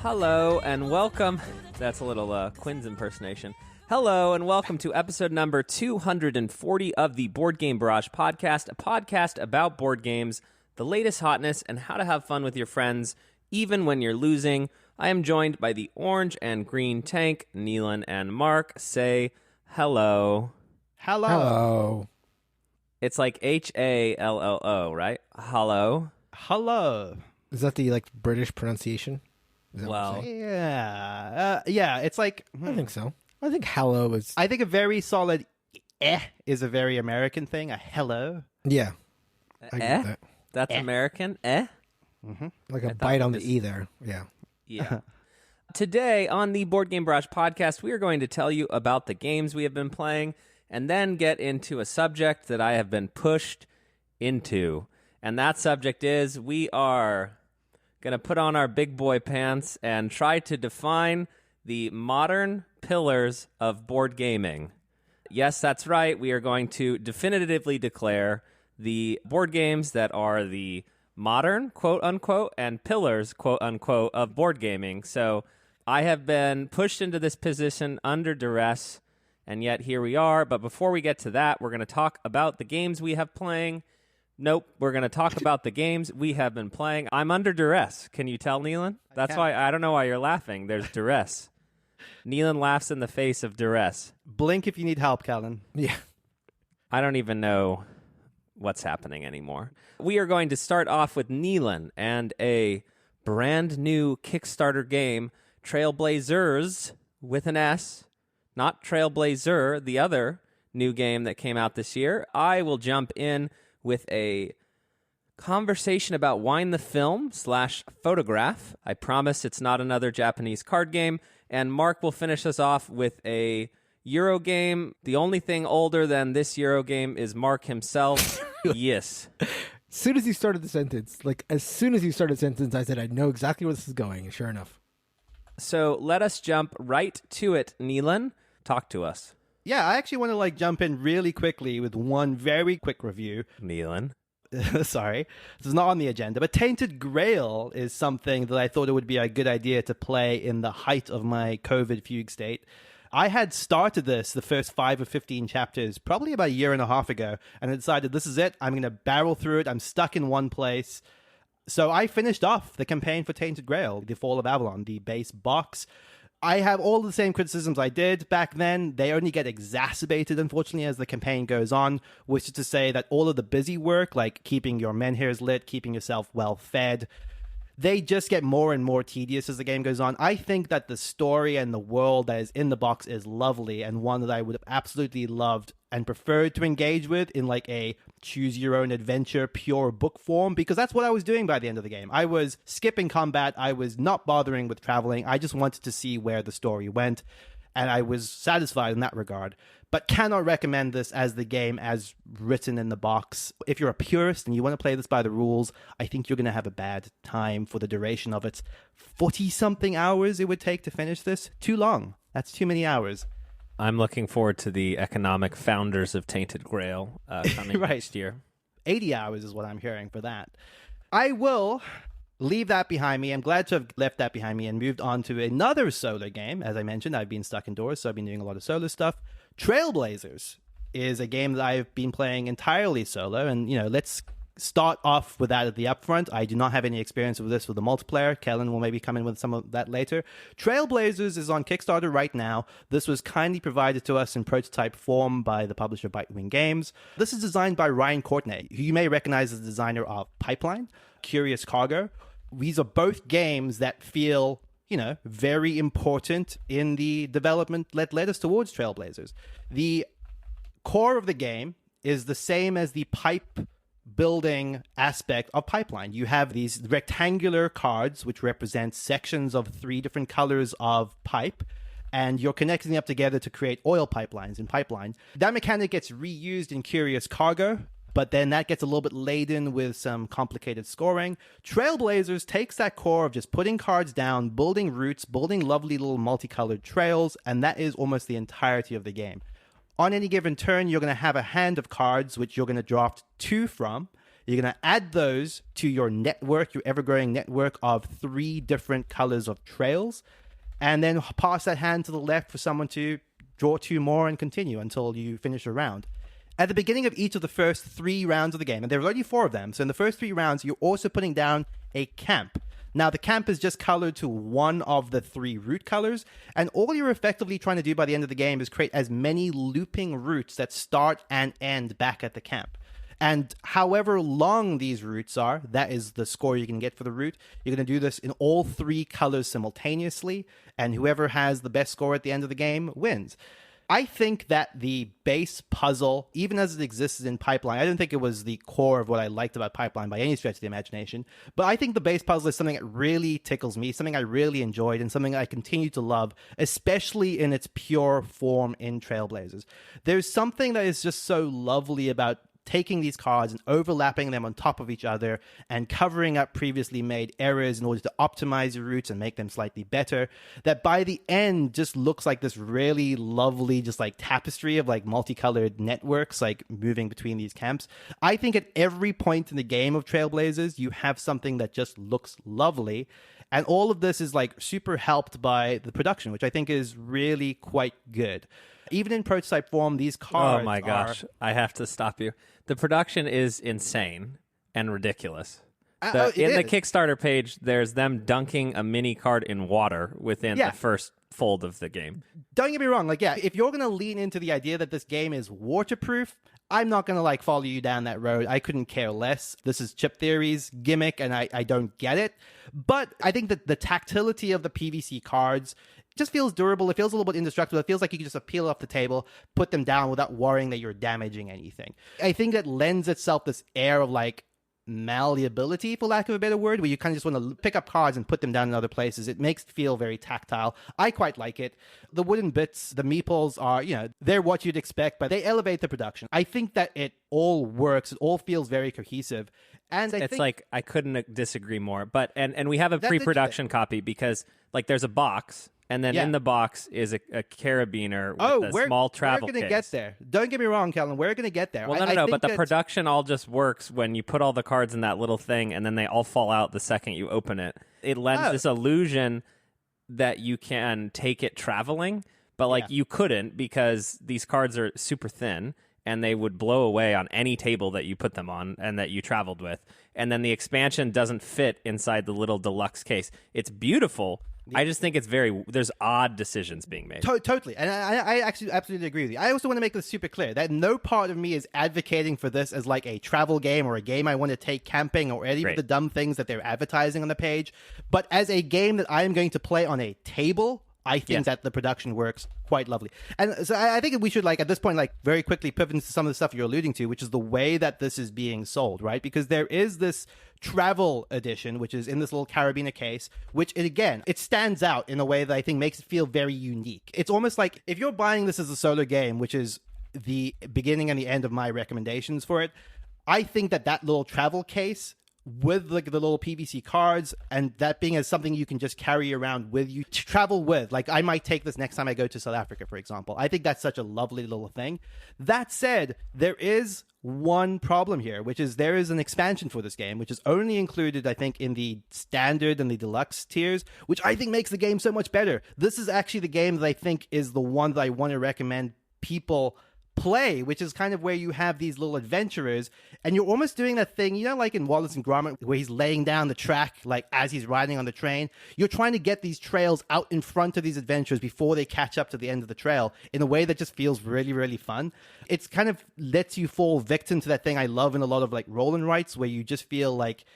Hello and welcome. That's a little Quinn's impersonation. Hello and welcome to episode number 240 of the Board Game Barrage podcast, a podcast about board games, the latest hotness, and how to have fun with your friends, even when you're losing. I am joined by the orange and green tank, Neelan and Mark. Say hello. Hello. Hello. It's like H-A-L-L-O, right? Hello. Hello. Is that the British pronunciation? Is that Well, what you're saying? Yeah. It's like I think so. I think hello is I think a very solid is a very American thing. A hello. yeah. I get that. That's American. Eh? Like a bite on the E there. Yeah. Yeah. Today on the Board Game Barrage podcast, we are going to tell you about the games we have been playing and then get into a subject that I have been pushed into. And that subject is we are going to put on our big boy pants and try to define the modern pillars of board gaming. Yes, that's right. We are going to definitively declare the board games that are the modern, quote-unquote, and pillars, quote-unquote, of board gaming. So I have been pushed into this position under duress, and yet here we are. But before we get to that, we're going to talk about the games we have playing. Nope, we're going to talk about the games we have been playing. I'm under duress. Can you tell, Neelan? That's why I don't know why you're laughing. There's duress. Neelan laughs in the face of duress. Blink if you need help, Callan. Yeah. I don't even know what's happening anymore. We are going to start off with Neelan and a brand new Kickstarter game, Trailblazers with an S, not Trailblazer, the other new game that came out this year. I will jump in with a conversation about Wine the Film / Photograph. I promise it's not another Japanese card game. And Mark will finish us off with a Euro game. The only thing older than this Euro game is Mark himself. Yes. As soon as you started the sentence, I said I know exactly where this is going. And sure enough. So let us jump right to it, Neelan. Talk to us. Yeah, I actually want to jump in really quickly with one very quick review. Neelan. Sorry, this is not on the agenda, but Tainted Grail is something that I thought it would be a good idea to play in the height of my COVID fugue state. I had started the first 5 or 15 chapters, probably about a year and a half ago, and I decided this is it. I'm going to barrel through it. I'm stuck in one place. So I finished off the campaign for Tainted Grail, the Fall of Avalon, the base box. I have all the same criticisms I did back then. They only get exacerbated, unfortunately, as the campaign goes on, which is to say that all of the busy work, like keeping your menhirs lit, keeping yourself well fed, they just get more and more tedious as the game goes on. I think that the story and the world that is in the box is lovely and one that I would have absolutely loved and preferred to engage with in a choose your own adventure pure book form, because that's what I was doing by the end of the game. I was skipping combat. I was not bothering with traveling. I just wanted to see where the story went, and I was satisfied in that regard, but cannot recommend this as the game as written in the box. If you're a purist and you want to play this by the rules, I think you're going to have a bad time for the duration of it. 40-something hours it would take to finish this. Too long. That's too many hours. I'm looking forward to the economic founders of Tainted Grail coming Right. next year. 80 hours is what I'm hearing for that. I will leave that behind me. I'm glad to have left that behind me and moved on to another solo game. As I mentioned, I've been stuck indoors, so I've been doing a lot of solo stuff. Trailblazers is a game that I've been playing entirely solo, and let's start off with that at the upfront. I do not have any experience with this with the multiplayer. Kellen will maybe come in with some of that later. Trailblazers is on Kickstarter right now. This was kindly provided to us in prototype form by the publisher Bitewing Games. This is designed by Ryan Courtney, who you may recognize as the designer of Pipeline, Curious Cargo. These are both games that feel very important in the development that led us towards Trailblazers. The core of the game is the same as the pipe building aspect of Pipeline. You have these rectangular cards which represent sections of 3 different colors of pipe, and you're connecting them up together to create oil pipelines in Pipeline. That mechanic gets reused in Curious Cargo, but then that gets a little bit laden with some complicated scoring. Trailblazers takes that core of just putting cards down, building routes, building lovely little multicolored trails, and that is almost the entirety of the game. On any given turn, you're going to have a hand of cards which you're going to draft 2 from. You're going to add those to your network, your ever-growing network of 3 different colors of trails, and then pass that hand to the left for someone to draw 2 more and continue until you finish a round. At the beginning of each of the first 3 rounds of the game, and there are already 4 of them, so in the first 3 rounds, you're also putting down a camp. Now, the camp is just colored to one of the 3 route colors, and all you're effectively trying to do by the end of the game is create as many looping routes that start and end back at the camp. And however long these routes are, that is the score you can get for the route. You're going to do this in all 3 colors simultaneously, and whoever has the best score at the end of the game wins. I think that the base puzzle, even as it exists in Pipeline, I don't think it was the core of what I liked about Pipeline by any stretch of the imagination, but I think the base puzzle is something that really tickles me, something I really enjoyed, and something I continue to love, especially in its pure form in Trailblazers. There's something that is just so lovely about taking these cards and overlapping them on top of each other and covering up previously made errors in order to optimize your routes and make them slightly better, that by the end just looks like this really lovely just like tapestry of like multicolored networks like moving between these camps. I think at every point in the game of Trailblazers you have something that just looks lovely, and all of this is like super helped by the production, which I think is really quite good. Even in prototype form, these cards Oh my gosh, I have to stop you. The production is insane and ridiculous. In the Kickstarter page, there's them dunking a mini card in water within the first fold of the game. Don't get me wrong. Like, if you're going to lean into the idea that this game is waterproof, I'm not going to like follow you down that road. I couldn't care less. This is Chip Theory's gimmick, and I don't get it. But I think that the tactility of the PVC cards just feels durable. It feels a little bit indestructible. It feels like you can just peel off the table, put them down without worrying that you're damaging anything. I think that lends itself this air of like malleability, for lack of a better word, where you kind of just want to pick up cards and put them down in other places. It makes it feel very tactile. I quite like it. The wooden bits, the meeples are, they're what you'd expect, but they elevate the production. I think that it all works. It all feels very cohesive. And I couldn't disagree more. But and we have a pre-production copy because like there's a box. And then in the box is a carabiner with a small travel case. We're going to get there. Don't get me wrong, Kellen. We're going to get there. Well, no. But the production all just works when you put all the cards in that little thing, and then they all fall out the second you open it. It lends this illusion that you can take it traveling, but you couldn't because these cards are super thin, and they would blow away on any table that you put them on and that you traveled with. And then the expansion doesn't fit inside the little deluxe case. It's beautiful. I just think it's there's odd decisions being made. Totally. And I actually absolutely agree with you. I also want to make this super clear that no part of me is advocating for this as like a travel game or a game I want to take camping or any of the dumb things that they're advertising on the page. But as a game that I am going to play on a table, I think that the production works quite lovely. And so I think we should, like, at this point, like, very quickly pivot into some of the stuff you're alluding to, which is the way that this is being sold, right? Because there is this travel edition, which is in this little carabiner case, which, it stands out in a way that I think makes it feel very unique. It's almost like if you're buying this as a solo game, which is the beginning and the end of my recommendations for it, I think that little travel case with like the little PVC cards and that being as something you can just carry around with you to travel with. Like I might take this next time I go to South Africa, for example. I think that's such a lovely little thing. That said, there is one problem here, which is there is an expansion for this game, which is only included, I think, in the standard and the deluxe tiers, which I think makes the game so much better. This is actually the game that I think is the one that I want to recommend people play, which is kind of where you have these little adventurers and you're almost doing that thing, like in Wallace and Gromit, where he's laying down the track like as he's riding on the train. You're trying to get these trails out in front of these adventurers before they catch up to the end of the trail in a way that just feels really, really fun. It's kind of lets you fall victim to that thing I love in a lot of like roll and writes, where you just feel like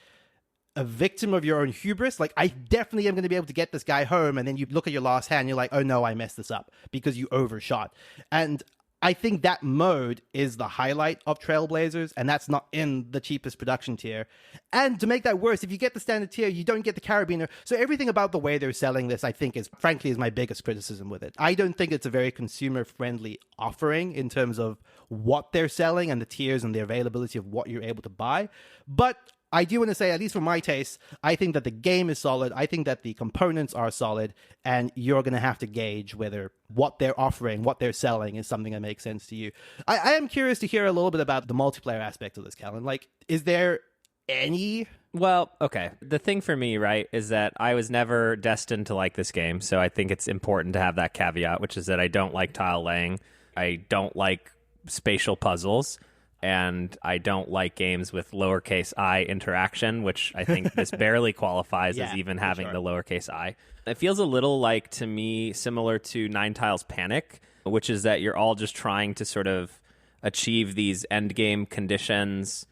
a victim of your own hubris. Like, I definitely am going to be able to get this guy home, and then you look at your last hand and you're like, oh no, I messed this up because you overshot. And I think that mode is the highlight of Trailblazers, and that's not in the cheapest production tier. And to make that worse, if you get the standard tier, you don't get the carabiner. So everything about the way they're selling this, I think, is my biggest criticism with it. I don't think it's a very consumer-friendly offering in terms of what they're selling and the tiers and the availability of what you're able to buy. But I do want to say, at least for my taste, I think that the game is solid. I think that the components are solid, and you're going to have to gauge whether what they're offering, what they're selling is something that makes sense to you. I am curious to hear a little bit about the multiplayer aspect of this, Callan. Like, is there any... Well, okay. The thing for me, right, is that I was never destined to like this game, so I think it's important to have that caveat, which is that I don't like tile laying, I don't like spatial puzzles, and I don't like games with lowercase I interaction, which I think this barely qualifies as even having the lowercase I. It feels a little like, to me, similar to Nine Tiles Panic, which is that you're all just trying to sort of achieve these endgame conditions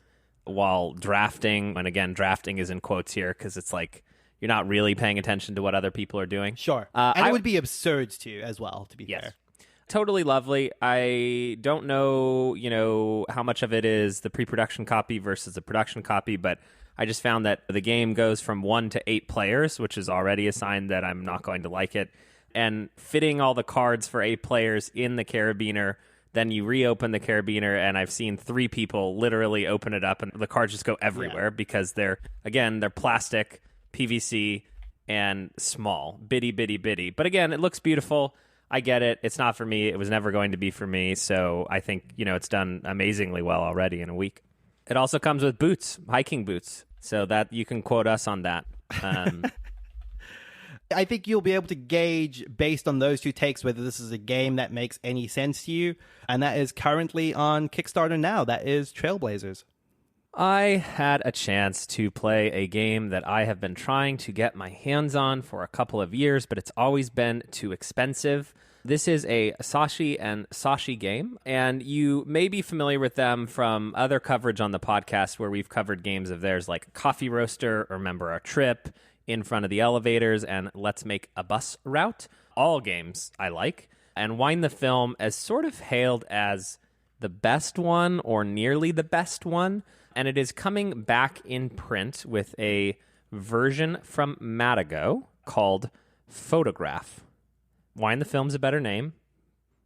while drafting, and again, drafting is in quotes here because it's like you're not really paying attention to what other people are doing. Sure. And it would be absurd too, as well, to be fair. Totally lovely. I don't know, how much of it is the pre-production copy versus the production copy, but I just found that the game goes from 1 to 8 players, which is already a sign that I'm not going to like it. And fitting all the cards for 8 players in the carabiner, then you reopen the carabiner, and I've seen 3 people literally open it up, and the cards just go everywhere because they're plastic, PVC, and small. Bitty, bitty, bitty. But again, it looks beautiful. I get it. It's not for me. It was never going to be for me. So I think, it's done amazingly well already in a week. It also comes with boots, hiking boots. So that you can quote us on that. I think you'll be able to gauge based on those 2 takes whether this is a game that makes any sense to you. And that is currently on Kickstarter now. That is Trailblazers. I had a chance to play a game that I have been trying to get my hands on for a couple of years, but it's always been too expensive. This is a Sashi and Sashi game, and you may be familiar with them from other coverage on the podcast where we've covered games of theirs like Coffee Roaster or Remember Our Trip, In Front of the Elevators, and Let's Make a Bus Route. All games I like. And Wind the Film as sort of hailed as the best one or nearly the best one. And it is coming back in print with a version from Matago called Photograph. Wind the Film's a better name.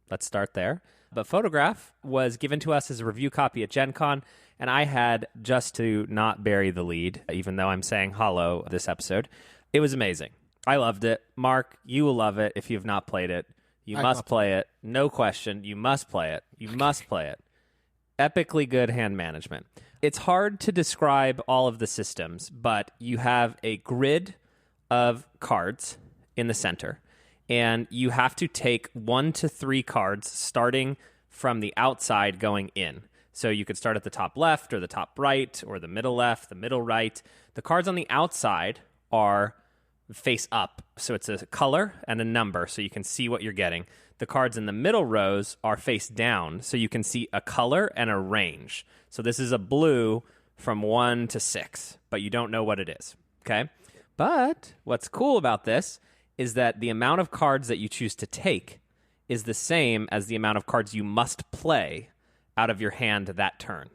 Let's start there. But Photograph was given to us as a review copy at Gen Con, and I had, just to not bury the lead, even though I'm saying hollow this episode, it was amazing. I loved it. Mark, you will love it if you have not played it. You must play it. No question. You must play it. You must play it. Epically good hand management. It's hard to describe all of the systems, but you have a grid of cards in the center, and you have to take 1 to 3 cards starting from the outside going in. So you could start at the top left or the top right or the middle left, the middle right. The cards on the outside are face up, so it's a color and a number, so you can see what you're getting. The cards in the middle rows are face down, so you can see a color and a range. So this is a blue from 1 to 6, but you don't know what it is, okay? But what's cool about this is that the amount of cards that you choose to take is the same as the amount of cards you must play out of your hand that turn.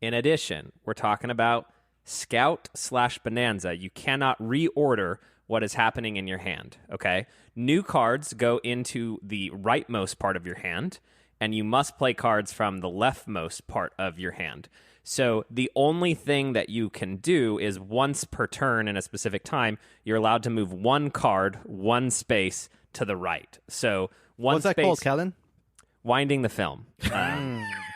In addition, we're talking about Scout/Bonanza. You cannot reorder what is happening in your hand, okay? New cards go into the rightmost part of your hand, and you must play cards from the leftmost part of your hand. So the only thing that you can do is once per turn in a specific time, you're allowed to move 1 card, 1 space to the right. So what's that called, Kellen? Winding the Film.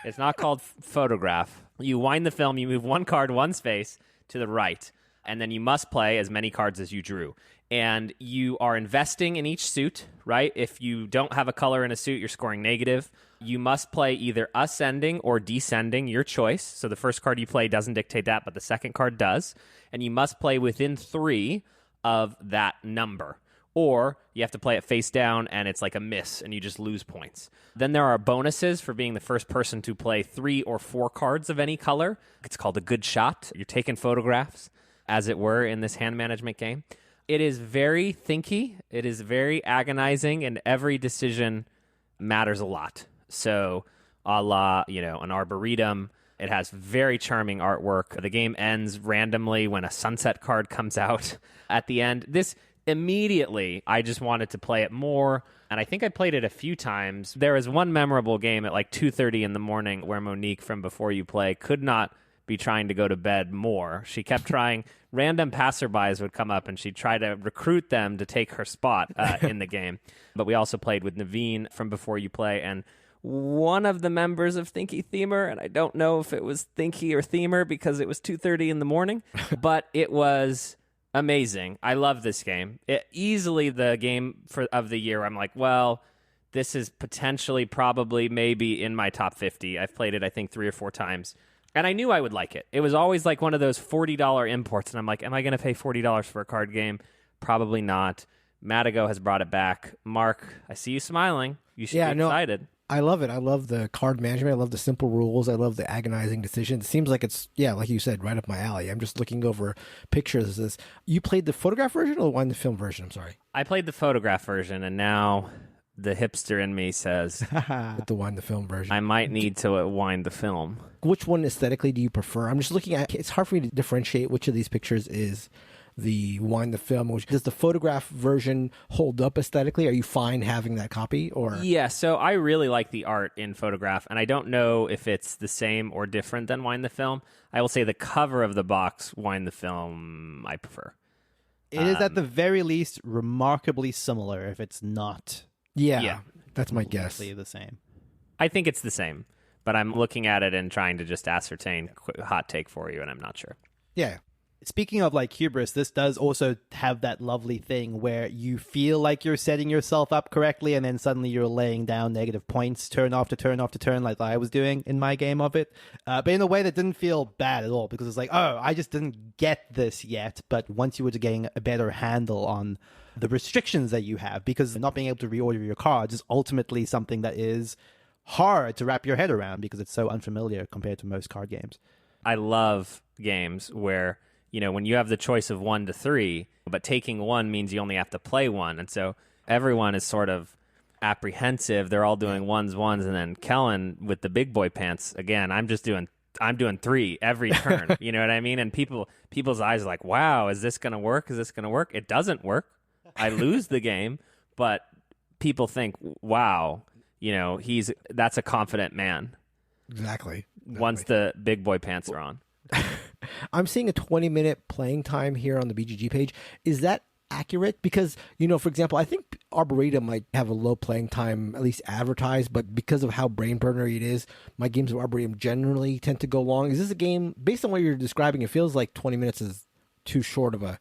It's not called Photograph. You wind the film, you move 1 card, 1 space to the right, and then you must play as many cards as you drew. And you are investing in each suit, right? If you don't have a color in a suit, you're scoring negative. You must play either ascending or descending, your choice. So the first card you play doesn't dictate that, but the second card does. And you must play within 3 of that number. Or you have to play it face down, and it's like a miss, and you just lose points. Then there are bonuses for being the first person to play 3 or 4 cards of any color. It's called a good shot. You're taking photographs, as it were, in this hand management game. It is very thinky. It is very agonizing, and every decision matters a lot. So, a la, an arboretum. It has very charming artwork. The game ends randomly when a sunset card comes out at the end. This immediately, I just wanted to play it more, and I think I played it a few times. There was one memorable game at like 2:30 in the morning where Monique from Before You Play could not be trying to go to bed more. She kept trying. Random passerbys would come up, and she'd try to recruit them to take her spot in the game. But we also played with Naveen from Before You Play, and one of the members of Thinky Themer, and I don't know if it was Thinky or Themer because it was 2:30 in the morning, but it was amazing. I love this game. Easily the game of the year. I'm like, well, this is potentially probably maybe in my top 50. I've played it, I think, 3 or 4 times. And I knew I would like it. It was always like one of those $40 imports. And I'm like, am I going to pay $40 for a card game? Probably not. Matago has brought it back. Mark, I see you smiling. You should be excited. I love it. I love the card management. I love the simple rules. I love the agonizing decisions. It seems like it's, like you said, right up my alley. I'm just looking over pictures of this. You played the photograph version or the one the film version? I'm sorry. I played the photograph version, and now the hipster in me says the wind the film version. I might need to wind the film. Which one aesthetically do you prefer? I'm just looking at, it's hard for me to differentiate which of these pictures is the wind the film. Does the photograph version hold up aesthetically? Are you fine having that copy? Or yeah, so I really like the art in photograph, and I don't know if it's the same or different than wind the film. I will say the cover of the box, wind the film, I prefer. It is at the very least remarkably similar if it's not. Yeah, that's my guess. The same. I think it's the same, but I'm looking at it and trying to just ascertain hot take for you, and I'm not sure. Yeah. Speaking of like hubris, this does also have that lovely thing where you feel like you're setting yourself up correctly, and then suddenly you're laying down negative points, turn after turn after turn, like I was doing in my game of it. But in a way that didn't feel bad at all, because it's like, oh, I just didn't get this yet. But once you were getting a better handle on the restrictions that you have, because not being able to reorder your cards is ultimately something that is hard to wrap your head around because it's so unfamiliar compared to most card games. I love games where, when you have the choice of 1 to 3, but taking 1 means you only have to play 1. And so everyone is sort of apprehensive. They're all doing ones, and then Kellen with the big boy pants, again, I'm doing 3 every turn. You know what I mean? And people's eyes are like, wow, is this going to work? Is this going to work? It doesn't work. I lose the game, but people think, wow, that's a confident man. Exactly. Once the big boy pants are on. I'm seeing a 20-minute playing time here on the BGG page. Is that accurate? Because, for example, I think Arboretum might have a low playing time, at least advertised, but because of how brain burnery it is, my games of Arboretum generally tend to go long. Is this a game, based on what you're describing, it feels like 20 minutes is too short of a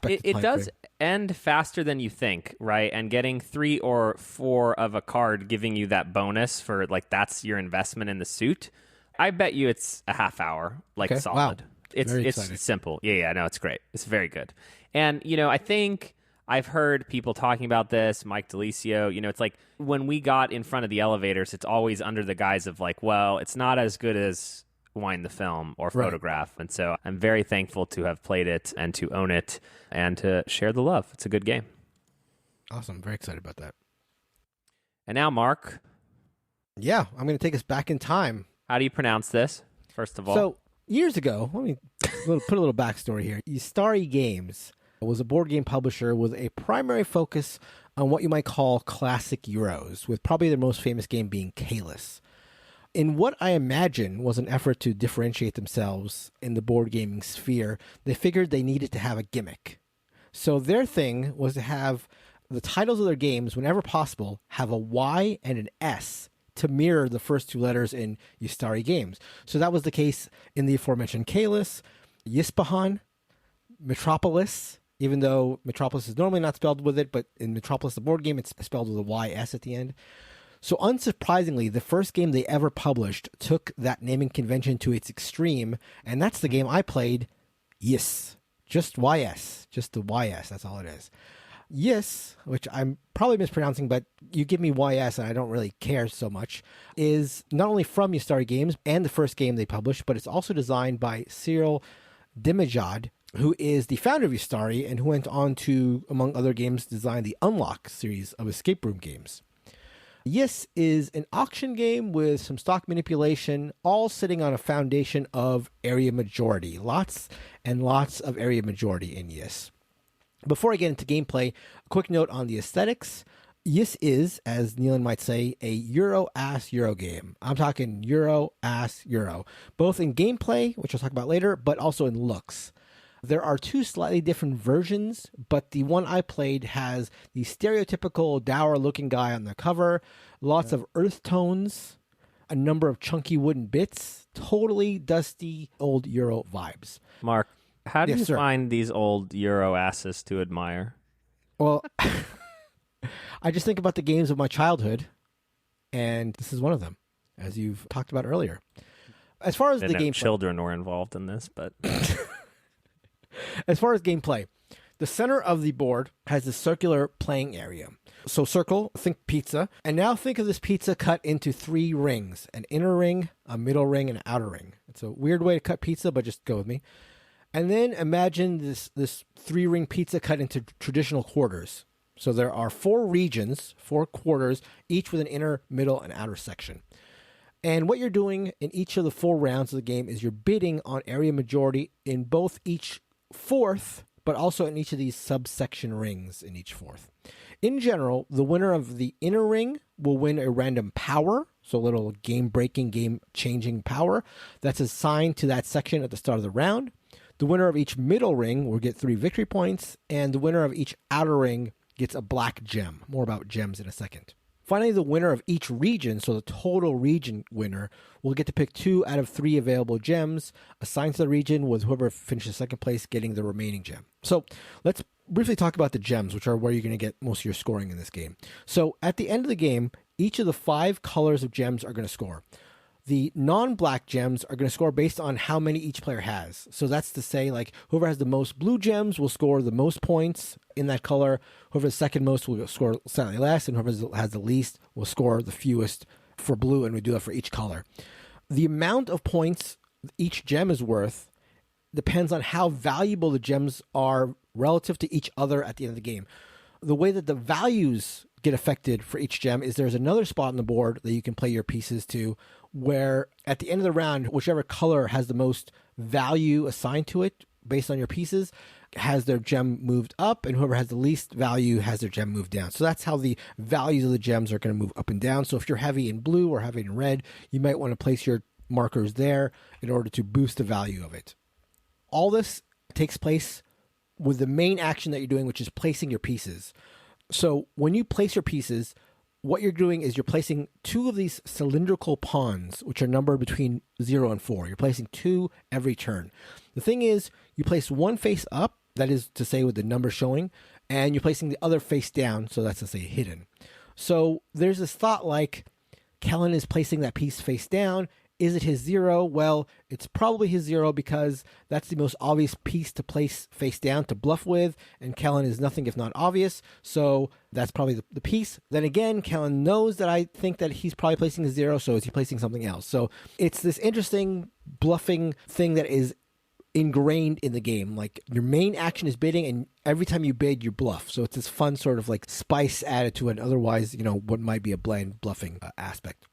it does end faster than you think, right? And getting 3 or 4 of a card giving you that bonus for, like, that's your investment in the suit. I bet you it's a half hour, solid. Wow. It's simple. Yeah, no, it's great. It's very good. And, I think I've heard people talking about this, Mike DeLisio, it's like when we got in front of the elevators, it's always under the guise of like, well, it's not as good as wind the film or photograph. Right. And so I'm very thankful to have played it and to own it and to share the love. It's a good game. Awesome. Very excited about that. And now, Mark. Yeah, I'm going to take us back in time. How do you pronounce this, first of all? So, years ago, let me put a little backstory here. Ystari Games was a board game publisher with a primary focus on what you might call classic Euros, with probably their most famous game being Caelus. In what I imagine was an effort to differentiate themselves in the board gaming sphere, they figured they needed to have a gimmick. So their thing was to have the titles of their games, whenever possible, have a Y and an S to mirror the first 2 letters in Ystari Games. So that was the case in the aforementioned Caelus, Yspahan, Metropolis, even though Metropolis is normally not spelled with it, but in Metropolis, the board game, it's spelled with a YS at the end. So unsurprisingly, the first game they ever published took that naming convention to its extreme, and that's the game I played, Ys. Just YS. Just the YS, that's all it is. Ys, which I'm probably mispronouncing, but you give me YS and I don't really care so much, is not only from Ystari Games and the first game they published, but it's also designed by Cyril Demejad, who is the founder of Ystari and who went on to, among other games, design the Unlock series of escape room games. Ys is an auction game with some stock manipulation, all sitting on a foundation of area majority. Lots and lots of area majority in Ys. Before I get into gameplay, a quick note on the aesthetics. This is, as Nealon might say, a Euro-ass Euro game. I'm talking Euro-ass Euro, both in gameplay, which I'll talk about later, but also in looks. There are two slightly different versions, but the one I played has the stereotypical dour-looking guy on the cover, lots of earth tones, a number of chunky wooden bits, totally dusty old Euro vibes. Mark, how do Yes, you sir. find these old Euro asses to admire? Well, I just think about the games of my childhood, and this is one of them, as you've talked about earlier. As far as the Didn't know gameplay, children were involved in this, but as far as gameplay, the center of the board has a circular playing area. So circle, think pizza, and now think of this pizza cut into 3 rings: an inner ring, a middle ring, and an outer ring. It's a weird way to cut pizza, but just go with me. And then imagine this 3-ring pizza cut into traditional quarters. So there are 4 regions, 4 quarters, each with an inner, middle, and outer section. And what you're doing in each of the 4 rounds of the game is you're bidding on area majority in both each fourth, but also in each of these subsection rings in each fourth. In general, the winner of the inner ring will win a random power, so a little game-breaking, game-changing power that's assigned to that section at the start of the round. The winner of each middle ring will get 3 victory points, and the winner of each outer ring gets a black gem. More about gems in a second. Finally, the winner of each region, so the total region winner, will get to pick 2 out of 3 available gems assigned to the region, with whoever finishes second place getting the remaining gem. So let's briefly talk about the gems, which are where you're going to get most of your scoring in this game. So at the end of the game, each of the 5 colors of gems are going to score. The non-black gems are going to score based on how many each player has. So that's to say, like, whoever has the most blue gems will score the most points in that color. Whoever has second most will score slightly less, and whoever has the least will score the fewest for blue, and we do that for each color. The amount of points each gem is worth depends on how valuable the gems are relative to each other at the end of the game. The way that the values get affected for each gem is there's another spot on the board that you can play your pieces to, where at the end of the round, whichever color has the most value assigned to it based on your pieces has their gem moved up, and whoever has the least value has their gem moved down. So that's how the values of the gems are going to move up and down. So if you're heavy in blue or heavy in red, you might want to place your markers there in order to boost the value of it. All this takes place with the main action that you're doing, which is placing your pieces. So when you place your pieces, what you're doing is you're placing 2 of these cylindrical pawns, which are numbered between 0 and 4. You're placing 2 every turn. The thing is, you place one face up, that is to say with the number showing, and you're placing the other face down, so that's to say hidden. So there's this thought like, Kellen is placing that piece face down. Is it his 0? Well, it's probably his 0 because that's the most obvious piece to place face down to bluff with, and Kellen is nothing if not obvious, so that's probably the piece. Then again, Kellen knows that I think that he's probably placing his 0, so is he placing something else? So it's this interesting bluffing thing that is ingrained in the game. Like, your main action is bidding, and every time you bid, you bluff. So it's this fun sort of like spice added to an otherwise, what might be a blind bluffing aspect.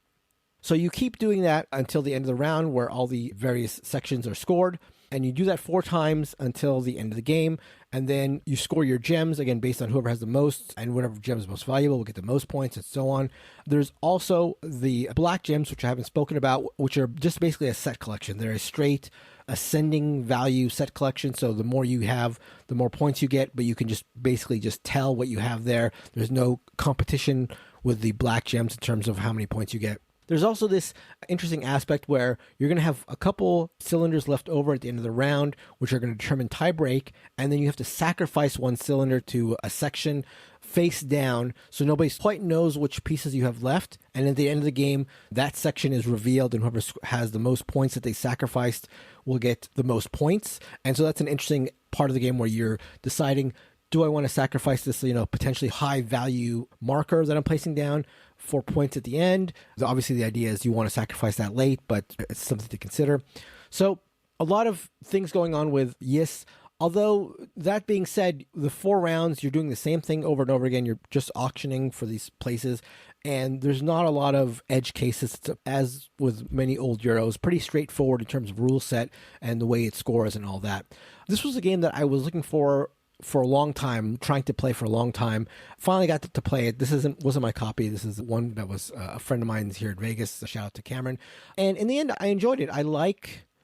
So you keep doing that until the end of the round where all the various sections are scored, and you do that 4 times until the end of the game, and then you score your gems, again, based on whoever has the most, and whatever gem is most valuable will get the most points, and so on. There's also the black gems, which I haven't spoken about, which are just basically a set collection. They're a straight ascending value set collection, so the more you have, the more points you get, but you can just basically just tell what you have there. There's no competition with the black gems in terms of how many points you get. There's also this interesting aspect where you're going to have a couple cylinders left over at the end of the round, which are going to determine tie break, and then you have to sacrifice one cylinder to a section face down, so nobody quite knows which pieces you have left, and at the end of the game, that section is revealed, and whoever has the most points that they sacrificed will get the most points. And so that's an interesting part of the game where you're deciding, do I want to sacrifice this, potentially high value marker that I'm placing down for points at the end? Obviously, the idea is you want to sacrifice that late, but it's something to consider. So a lot of things going on with Yes. Although, that being said, the 4 rounds, you're doing the same thing over and over again. You're just auctioning for these places, and there's not a lot of edge cases. It's, as with many old Euros, pretty straightforward in terms of rule set and the way it scores and all that. This was a game that I was looking for for a long time, trying to play for a long time. Finally got to play it. This wasn't my copy. This is one that was a friend of mine's here at Vegas. A shout out to Cameron. And in the end, I enjoyed it. I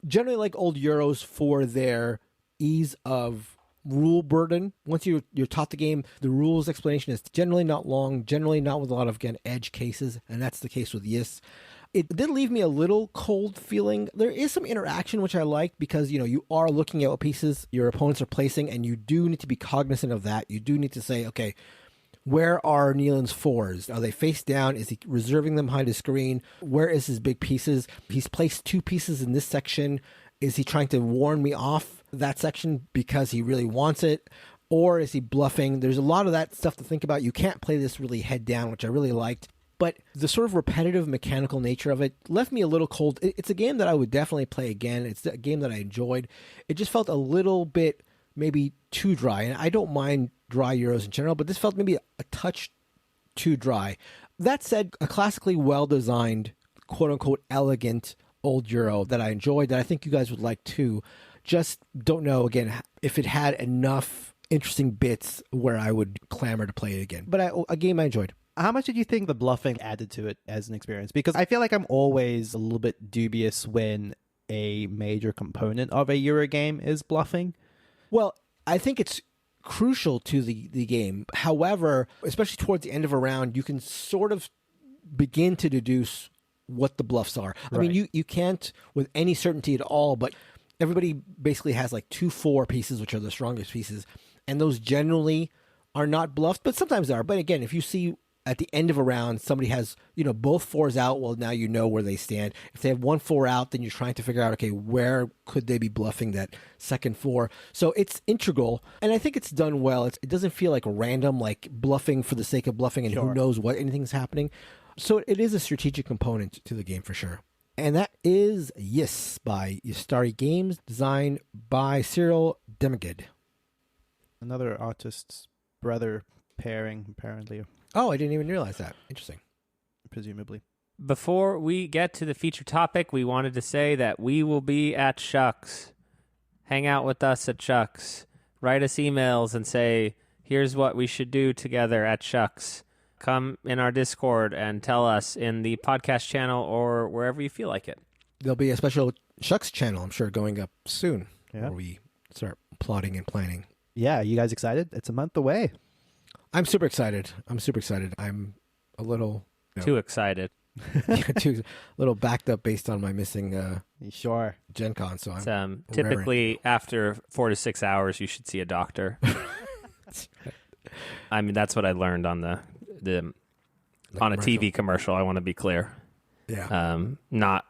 generally like old Euros for their ease of rule burden. Once you're taught the game, the rules explanation is generally not long, generally not with a lot of, again, edge cases, and that's the case with Yes. It did leave me a little cold feeling. There is some interaction, which I like, because, you are looking at what pieces your opponents are placing, and you do need to be cognizant of that. You do need to say, okay, where are Nealon's fours? Are they face down? Is he reserving them behind his screen? Where is his big pieces? He's placed 2 pieces in this section. Is he trying to warn me off that section because he really wants it? Or is he bluffing? There's a lot of that stuff to think about. You can't play this really head down, which I really liked. But the sort of repetitive mechanical nature of it left me a little cold. It's a game that I would definitely play again. It's a game that I enjoyed. It just felt a little bit maybe too dry. And I don't mind dry Euros in general, but this felt maybe a touch too dry. That said, a classically well-designed, quote-unquote, elegant old Euro that I enjoyed, that I think you guys would like too. Just don't know, again, if it had enough interesting bits where I would clamor to play it again. But a game I enjoyed. How much did you think the bluffing added to it as an experience? Because I feel like I'm always a little bit dubious when a major component of a Euro game is bluffing. Well, I think it's crucial to the game. However, especially towards the end of a round, you can sort of begin to deduce what the bluffs are. Right. I mean, you can't with any certainty at all, but everybody basically has like 2-4 pieces, which are the strongest pieces, and those generally are not bluffed, but sometimes they are. But again, if you see at the end of a round, somebody has, both 4s out, well, now you know where they stand. If they have 1 4 out, then you're trying to figure out, okay, where could they be bluffing that second 4? So it's integral, and I think it's done well. It doesn't feel like random, like bluffing for the sake of bluffing, and who knows what anything's happening. So it is a strategic component to the game for sure. And that is Yes by Ystari Games, designed by Cyril Demiged. Another artist's brother pairing, apparently. Oh, I didn't even realize that. Interesting. Presumably. Before we get to the feature topic, we wanted to say that we will be at Qwixx. Hang out with us at Qwixx. Write us emails and say, here's what we should do together at Qwixx. Come in our Discord and tell us in the podcast channel or wherever you feel like it. There'll be a special Qwixx channel, I'm sure, going up soon, yeah, where we start plotting and planning. Yeah, you guys excited? It's a month away. I'm super excited. I'm a little... Too excited. A little backed up based on my missing Sure. Gen Con. So I'm typically after 4 to 6 hours, you should see a doctor. I mean, that's what I learned on the on a TV commercial. I want to be clear. Yeah. Not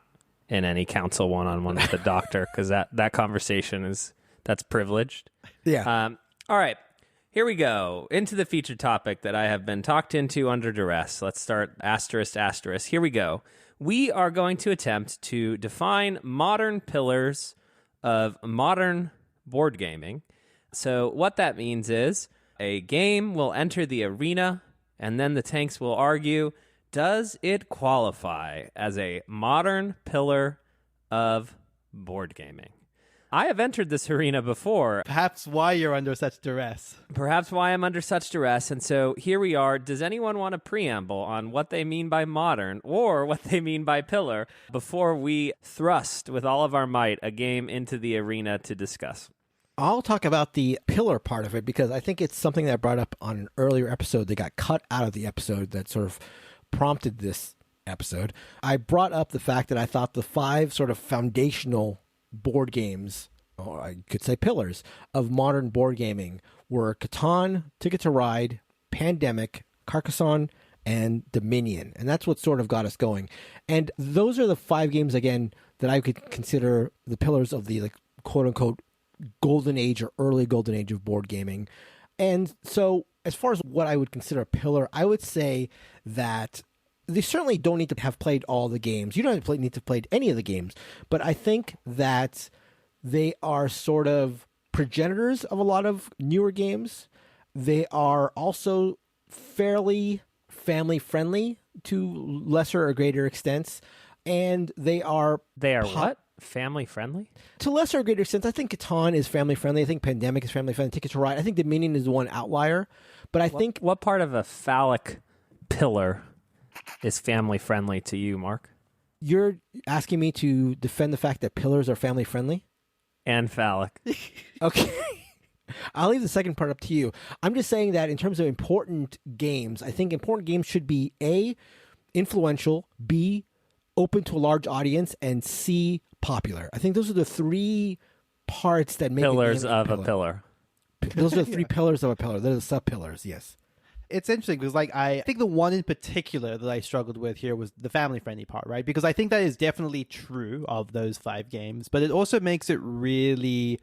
in any counsel one-on-one with the doctor, because that conversation that's privileged. Yeah. All right. Here we go, into the featured topic that I have been talked into under duress. Let's start ****. Here we go. We are going to attempt to define modern pillars of modern board gaming. So what that means is a game will enter the arena, and then the tanks will argue, does it qualify as a modern pillar of board gaming? I have entered this arena before. Perhaps why you're under such duress. And so here we are. Does anyone want a preamble on what they mean by modern or what they mean by pillar before we thrust with all of our might a game into the arena to discuss? I'll talk about the pillar part of it because I think it's something that I brought up on an earlier episode that got cut out of the episode that sort of prompted this episode. I brought up the fact that I thought the 5 sort of foundational board games, or I could say pillars, of modern board gaming were Catan, Ticket to Ride, Pandemic, Carcassonne, and Dominion. And that's what sort of got us going. And those are the 5 games, again, that I could consider the pillars of the quote-unquote golden age or early golden age of board gaming. And so as far as what I would consider a pillar, I would say that they certainly don't need to have played all the games. You don't need to have played any of the games. But I think that they are sort of progenitors of a lot of newer games. They are also fairly family-friendly to lesser or greater extents. And they are... They are what? family friendly? To lesser or greater extent, I think Catan is family friendly. I think Pandemic is family friendly. Ticket to Ride. I think Dominion is one outlier. But I think What part of a phallic pillar is family friendly to you, Mark? you're asking me to defend the fact that pillars are family friendly. And phallic. Okay. I'll leave the second part up to you. I'm just saying that in terms of important games, I think important games should be A, influential, B, open to a large audience, and C, popular. I think those are the three parts that make Pillars a game of a pillar. Those are the three pillars of a pillar. They're the sub-pillars, yes. It's interesting because, like, I think the one in particular that I struggled with here was the family-friendly part, right? Because I think that is definitely true of those 5 games, but it also makes it really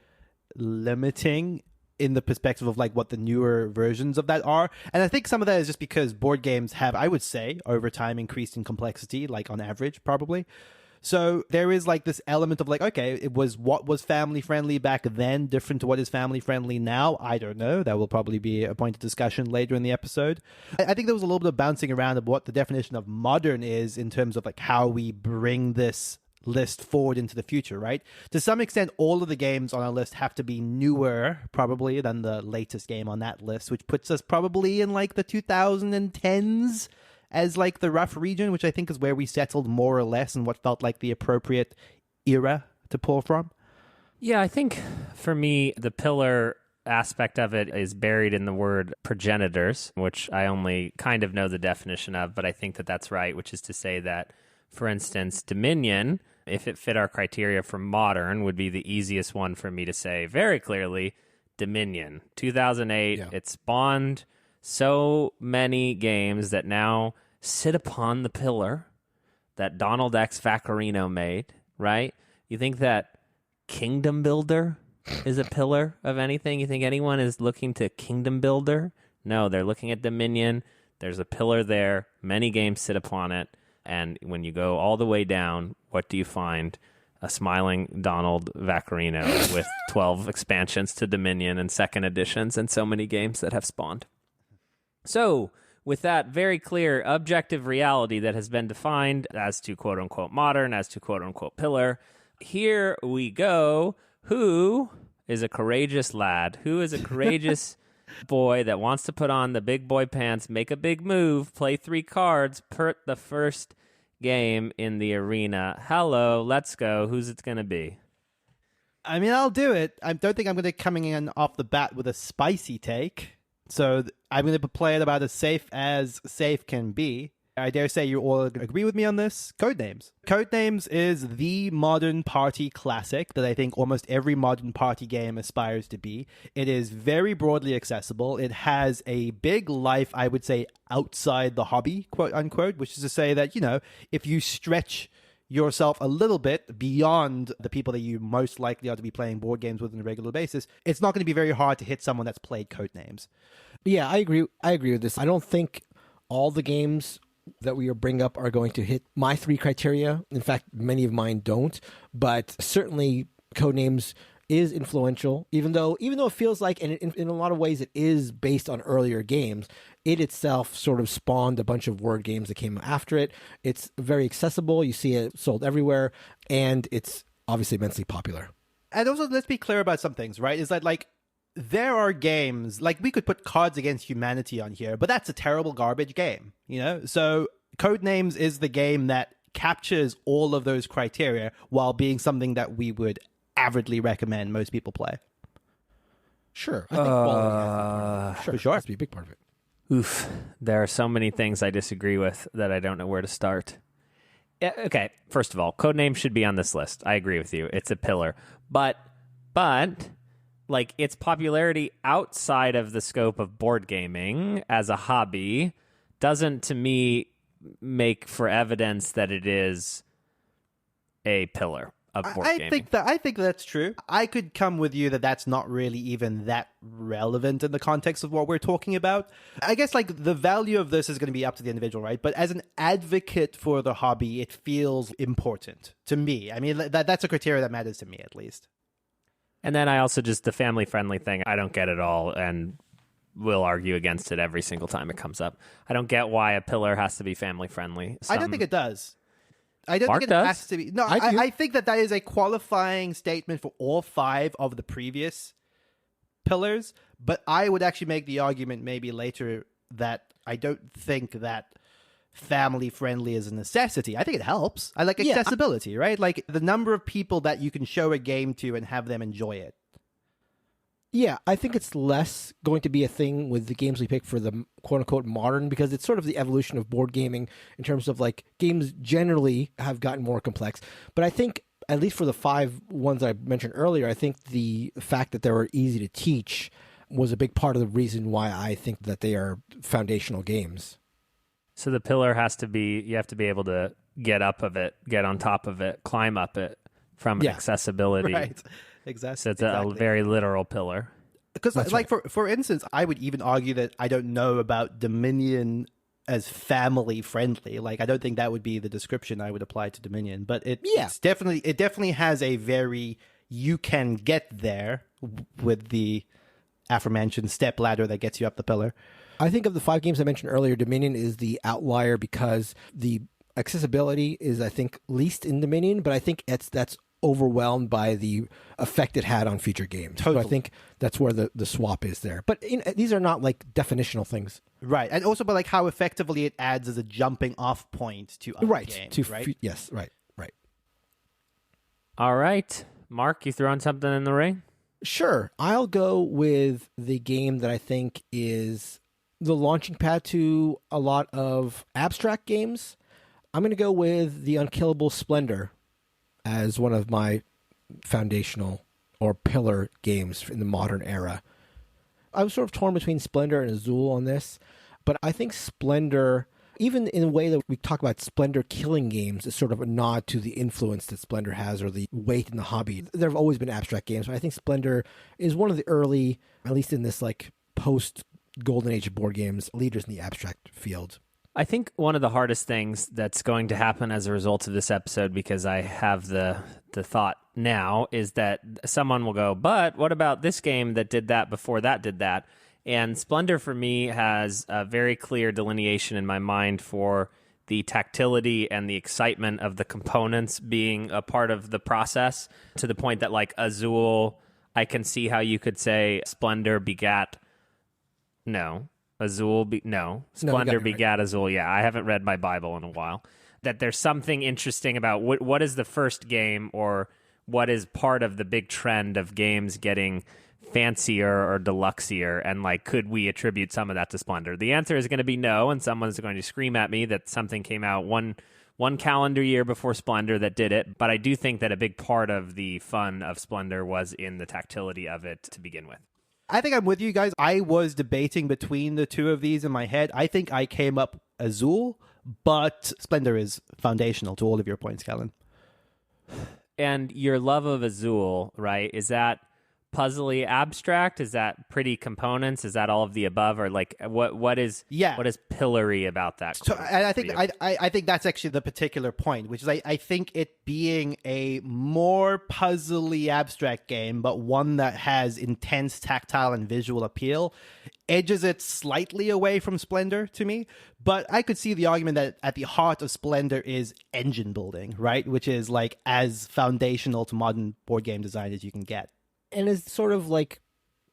limiting in the perspective of, like, what the newer versions of that are. And I think some of that is just because board games have, I would say, over time increased in complexity, like, on average, probably. So there is like this element of like, okay, it was what was family friendly back then different to what is family friendly now? I don't know. That will probably be a point of discussion later in the episode. I think there was a little bit of bouncing around of what the definition of modern is in terms of like how we bring this list forward into the future, right? To some extent, all of the games on our list have to be newer, probably, than the latest game on that list, which puts us probably in like the 2010s as like the rough region, which I think is where we settled more or less and what felt like the appropriate era to pull from. Yeah, I think for me, the pillar aspect of it is buried in the word progenitors, which I only kind of know the definition of, but I think that that's right, which is to say that, for instance, Dominion, if it fit our criteria for modern, would be the easiest one for me to say very clearly. Dominion, 2008, It spawned so many games that now sit upon the pillar that Donald X. Vaccarino made, right? You think that Kingdom Builder is a pillar of anything? You think anyone is looking to Kingdom Builder? No, they're looking at Dominion. There's a pillar there. Many games sit upon it. And when you go all the way down, what do you find? A smiling Donald Vaccarino with 12 expansions to Dominion and second editions and so many games that have spawned. So, with that very clear objective reality that has been defined as to quote-unquote modern, as to quote-unquote pillar, here we go. Who is a courageous lad? Who is a courageous boy that wants to put on the big boy pants, make a big move, play 3 cards, put the first game in the arena? Hello, let's go. Who's it going to be? I mean, I'll do it. I don't think I'm going to coming in off the bat with a spicy take. So I'm going to play it about as safe can be. I dare say you all agree with me on this. Codenames. Codenames is the modern party classic that I think almost every modern party game aspires to be. It is very broadly accessible. It has a big life, I would say, outside the hobby, quote unquote, which is to say that, you know, if you stretch yourself a little bit beyond the people that you most likely are to be playing board games with on a regular basis, it's not going to be very hard to hit someone that's played Codenames. Yeah, I agree. I agree with this. I don't think all the games that we bring up are going to hit my 3 criteria. In fact, many of mine don't. But certainly, Codenames is influential, even though it feels like, and in a lot of ways, it is based on earlier games. It itself sort of spawned a bunch of word games that came after it. It's very accessible. You see it sold everywhere, and it's obviously immensely popular. And also, let's be clear about some things, right? Is that, like, there are games, like, we could put Cards Against Humanity on here, but that's a terrible garbage game, you know? So Codenames is the game that captures all of those criteria while being something that we would avidly recommend most people play. Sure. I think quality has sure. Has to be a big part of it. Oof. There are so many things I disagree with that I don't know where to start. Okay, first of all, Codenames should be on this list. I agree with you. It's a pillar. But like, its popularity outside of the scope of board gaming as a hobby doesn't, to me, make for evidence that it is a pillar of board gaming. I think that's true. I could come with you that that's not really even that relevant in the context of what we're talking about. I guess, like, the value of this is going to be up to the individual, right? But as an advocate for the hobby, it feels important to me. I mean, that's a criteria that matters to me, at least. And then I also just, the family-friendly thing, I don't get at all, and will argue against it every single time it comes up. I don't get why a pillar has to be family-friendly. I don't think it does. I don't Mark think it does. has to be. No, I do. I think that is a qualifying statement for all 5 of the previous pillars. But I would actually make the argument maybe later that I don't think that family friendly is a necessity. I think it helps. I like accessibility, right? Like the number of people that you can show a game to and have them enjoy it. Yeah, I think it's less going to be a thing with the games we pick for the quote-unquote modern, because it's sort of the evolution of board gaming in terms of like games generally have gotten more complex. But I think, at least for the 5 ones I mentioned earlier, I think the fact that they were easy to teach was a big part of the reason why I think that they are foundational games. So the pillar has to be, you have to be able to get up of it, get on top of it, climb up it from accessibility. Right. Exactly. So it's a very literal pillar. Because, like, for instance, I would even argue that I don't know about Dominion as family friendly. Like, I don't think that would be the description I would apply to Dominion. But it definitely has a very, you can get there with the aforementioned step ladder that gets you up the pillar. I think of the 5 games I mentioned earlier, Dominion is the outlier because the accessibility is, I think, least in Dominion, but I think that's overwhelmed by the effect it had on future games. Totally. So I think that's where the swap is there. But these are not like definitional things. Right. And also, but like how effectively it adds as a jumping off point to other games, right? Yes, right. All right. Mark, you throwing something in the ring? Sure. I'll go with the game that I think is the launching pad to a lot of abstract games. I'm going to go with the unkillable Splendor as one of my foundational or pillar games in the modern era. I was sort of torn between Splendor and Azul on this, but I think Splendor, even in a way that we talk about Splendor killing games, is sort of a nod to the influence that Splendor has or the weight in the hobby. There have always been abstract games, but I think Splendor is one of the early, at least in this like post golden age of board games, leaders in the abstract field. I think one of the hardest things that's going to happen as a result of this episode, because I have the thought now, is that someone will go, but what about this game that did that before that did that? And Splendor for me has a very clear delineation in my mind for the tactility and the excitement of the components being a part of the process, to the point that like Azul, I can see how you could say Splendor begat... Splendor begat Azul. Yeah, I haven't read my Bible in a while. That there's something interesting about what is the first game, or what is part of the big trend of games getting fancier or deluxier, and like, could we attribute some of that to Splendor? The answer is going to be no, and someone's going to scream at me that something came out one calendar year before Splendor that did it. But I do think that a big part of the fun of Splendor was in the tactility of it to begin with. I think I'm with you guys. I was debating between the two of these in my head. I think I came up Azul, but Splendor is foundational to all of your points, Callan. And your love of Azul, right? Is that puzzly abstract? Is that pretty components? Is that all of the above? Or like what is pillory about that? So and I think that's actually the particular point, which is I think it being a more puzzly abstract game, but one that has intense tactile and visual appeal, edges it slightly away from Splendor to me. But I could see the argument that at the heart of Splendor is engine building, right? Which is like as foundational to modern board game design as you can get. And as sort of like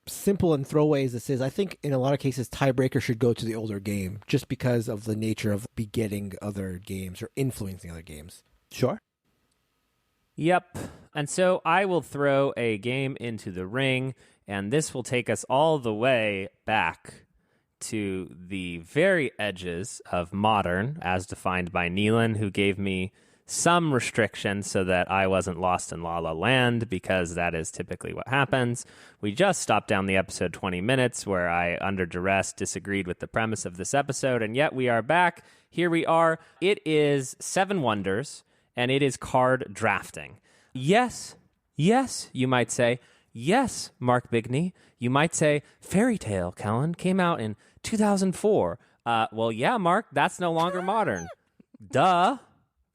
simple and throwaway as this is, I think in a lot of cases tiebreaker should go to the older game, just because of the nature of begetting other games or influencing other games. Sure. Yep. And so I will throw a game into the ring, and this will take us all the way back to the very edges of modern, as defined by Neelan, who gave me some restrictions so that I wasn't lost in La La Land, because that is typically what happens. We just stopped down the episode 20 minutes where I, under duress, disagreed with the premise of this episode, and yet we are back. Here we are. It is Seven Wonders, and it is card drafting. Yes, you might say. Yes, Mark Bigney. You might say, Fairy Tale, Kellen, came out in 2004. Well, yeah, Mark, that's no longer modern. Duh.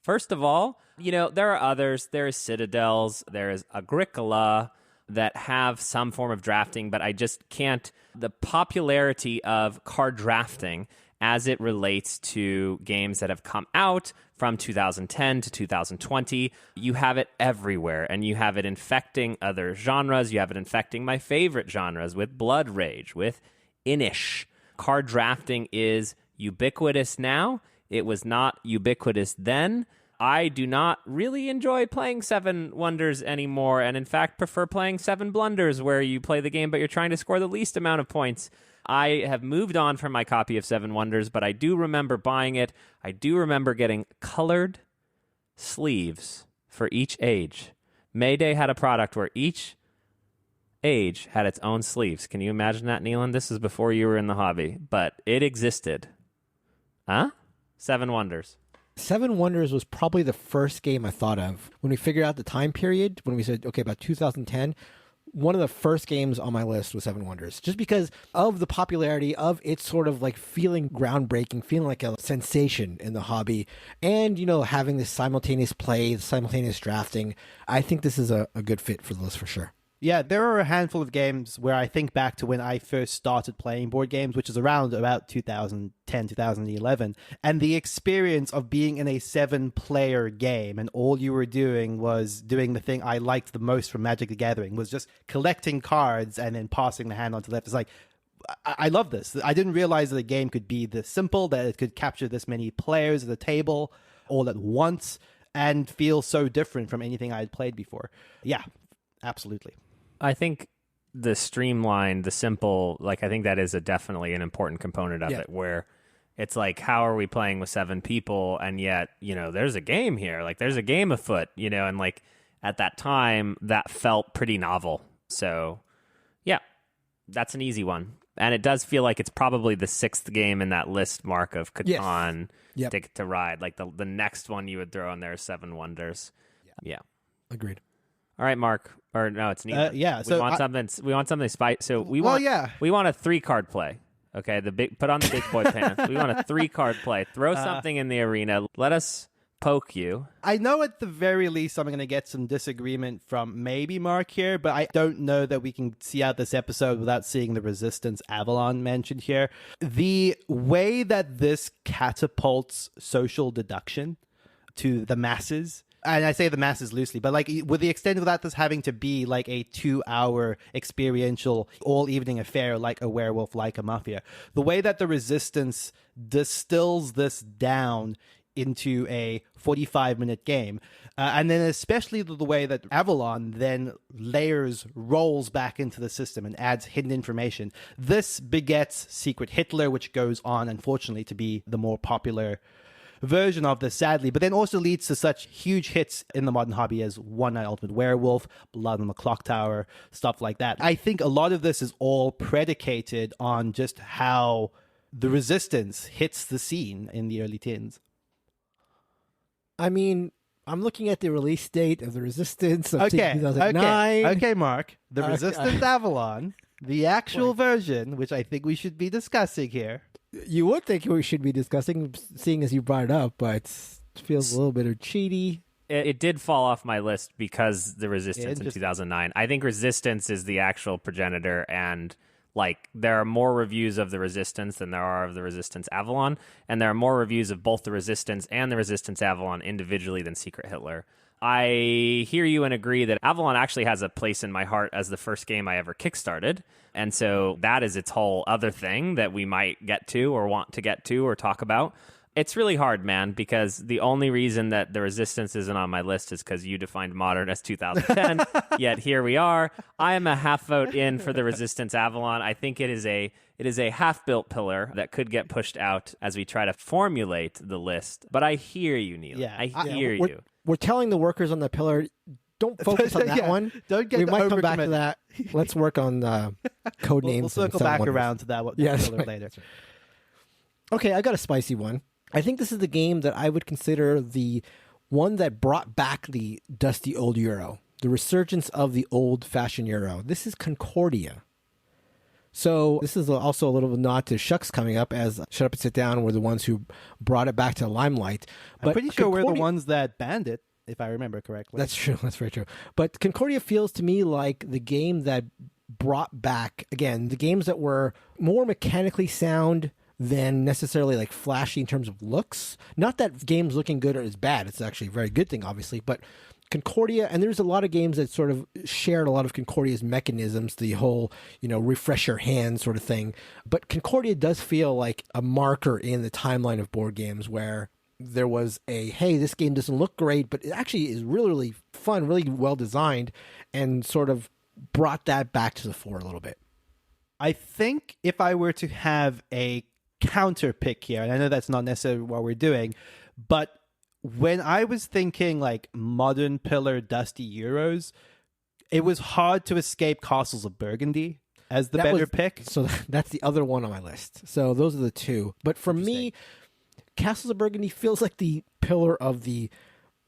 First of all, there are others. There is Citadels. There is Agricola that have some form of drafting, but I just can't. The popularity of card drafting as it relates to games that have come out from 2010 to 2020. You have it everywhere, and you have it infecting other genres. You have it infecting my favorite genres with Blood Rage, with Inish. Card drafting is ubiquitous now. It was not ubiquitous then. I do not really enjoy playing Seven Wonders anymore, and in fact prefer playing Seven Blunders, where you play the game but you're trying to score the least amount of points. I have moved on from my copy of Seven Wonders, but I do remember buying it. I do remember getting colored sleeves for each age. Mayday had a product where each age had its own sleeves. Can you imagine that, Neelan? This is before you were in the hobby, but it existed. Huh? Seven Wonders. Seven Wonders was probably the first game I thought of when we figured out the time period, when we said, okay, about 2010. One of the first games on my list was Seven Wonders, just because of the popularity of its sort of like feeling groundbreaking, feeling like a sensation in the hobby, and, you know, having this simultaneous play, simultaneous drafting. I think this is a good fit for the list for sure. Yeah, there are a handful of games where I think back to when I first started playing board games, which is around about 2010, 2011, and the experience of being in a 7-player game and all you were doing was doing the thing I liked the most from Magic the Gathering, was just collecting cards and then passing the hand on to the left. It's like, I love this. I didn't realize that a game could be this simple, that it could capture this many players at the table all at once and feel so different from anything I had played before. Yeah, absolutely. I think the streamlined, the simple, like, I think that is definitely an important component of it, where it's like, how are we playing with 7 people? And yet, you know, there's a game here, like there's a game afoot, you know, and like at that time that felt pretty novel. So yeah, that's an easy one. And it does feel like it's probably the 6th game in that list, Mark, of Catan, Ticket to Ride. Like the next one you would throw in there is Seven Wonders. Yeah. Agreed. All right, Mark. Or no, it's neither. Yeah, we want something. We want something spicy. So we want a 3-card play. Okay, put on the big boy pants. We want a 3-card play. Throw something in the arena. Let us poke you. I know at the very least I'm going to get some disagreement from maybe Mark here, but I don't know that we can see out this episode without seeing the Resistance Avalon mentioned here. The way that this catapults social deduction to the masses, and I say the masses loosely, but like with the extent of that, this having to be like a 2-hour experiential all evening affair, like a werewolf, like a mafia, the way that the Resistance distills this down into a 45-minute game, and then especially the way that Avalon then layers rolls back into the system and adds hidden information. This begets Secret Hitler, which goes on, unfortunately, to be the more popular version of this, sadly, but then also leads to such huge hits in the modern hobby as One Night Ultimate Werewolf, Blood on the Clock Tower, stuff like that. I think a lot of this is all predicated on just how the Resistance hits the scene in the early teens. I mean, I'm looking at the release date of the Resistance of 2009. Okay, Mark. The Resistance Avalon, the actual version, which I think we should be discussing here. You would think we should be discussing, seeing as you brought it up, but it feels a little bit of cheaty. It did fall off my list because the Resistance in 2009. I think Resistance is the actual progenitor, and like there are more reviews of the Resistance than there are of the Resistance Avalon, and there are more reviews of both the Resistance and the Resistance Avalon individually than Secret Hitler. I hear you and agree that Avalon actually has a place in my heart as the first game I ever kickstarted. And so that is its whole other thing that we might get to or want to get to or talk about. It's really hard, man, because the only reason that the Resistance isn't on my list is because you defined modern as 2010. Yet here we are. I am a half vote in for the Resistance Avalon. I think it is a half-built pillar that could get pushed out as we try to formulate the list. But I hear you, Neil. Yeah, I hear you. We're telling the workers on the pillar, don't focus on that one. Don't get we might come back to that. Let's work on Codenames. We'll circle back around to that pillar later. Right. Okay, I got a spicy one. I think this is the game that I would consider the one that brought back the dusty old Euro, the resurgence of the old-fashioned Euro. This is Concordia. So this is also a little nod to Qwixx coming up, as Shut Up and Sit Down were the ones who brought it back to limelight. But I'm pretty sure we're the ones that banned it, if I remember correctly. That's true. That's very true. But Concordia feels to me like the game that brought back, again, the games that were more mechanically sound, than necessarily like flashy in terms of looks. Not that games looking good is bad. It's actually a very good thing, obviously. But Concordia, and there's a lot of games that sort of shared a lot of Concordia's mechanisms, the whole, refresh your hand sort of thing. But Concordia does feel like a marker in the timeline of board games where there was hey, this game doesn't look great, but it actually is really, really fun, really well designed, and sort of brought that back to the fore a little bit. I think if I were to have a counter pick here, and I know that's not necessarily what we're doing, but when I was thinking like modern pillar dusty Euros, it was hard to escape Castles of Burgundy as the better pick. So that's the other one on my list. So those are the two. But for me, Castles of Burgundy feels like the pillar of the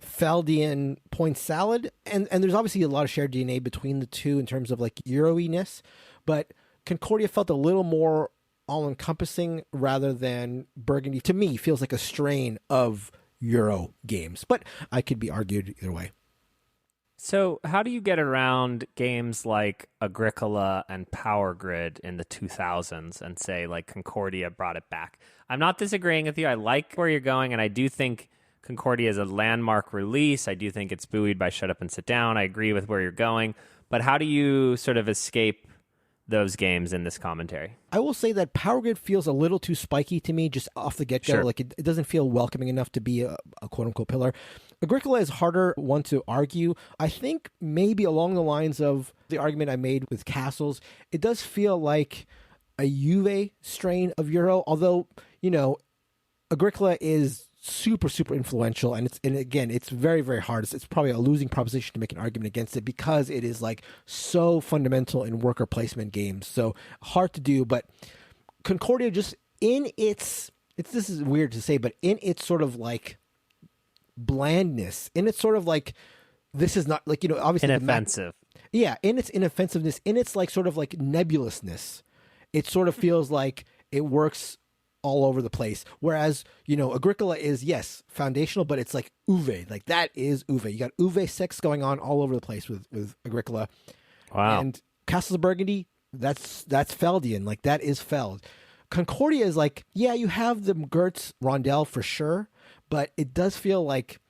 Feldian point salad. And there's obviously a lot of shared DNA between the two in terms of like Euro-iness. But Concordia felt a little more all-encompassing rather than Burgundy. To me, feels like a strain of Euro games. But I could be argued either way. So how do you get around games like Agricola and Power Grid in the 2000s and say, like, Concordia brought it back? I'm not disagreeing with you. I like where you're going, and I do think Concordia is a landmark release. I do think it's buoyed by Shut Up and Sit Down. I agree with where you're going. But how do you sort of escape those games in this commentary? I will say that Power Grid feels a little too spiky to me just off the get-go. Sure. Like it doesn't feel welcoming enough to be a quote-unquote pillar. Agricola is harder one to argue. I think maybe along the lines of the argument I made with Castles, it does feel like a Juve strain of Euro, although, Agricola is super, super influential, and again, it's very, very hard. It's probably a losing proposition to make an argument against it because it is like so fundamental in worker placement games. So hard to do, but Concordia just in this is weird to say, but in its sort of like blandness, in its sort of like, this is not like, obviously inoffensive. In its inoffensiveness, in its like sort of like nebulousness, it sort of feels like it works all over the place. Whereas, Agricola is, yes, foundational, but it's like Uwe. Like that is Uwe. You got Uwe sex going on all over the place with Agricola. Wow. And Castles of Burgundy, that's Feldian. Like that is Feld. Concordia is like, yeah, you have the Gertz rondel for sure, but it does feel like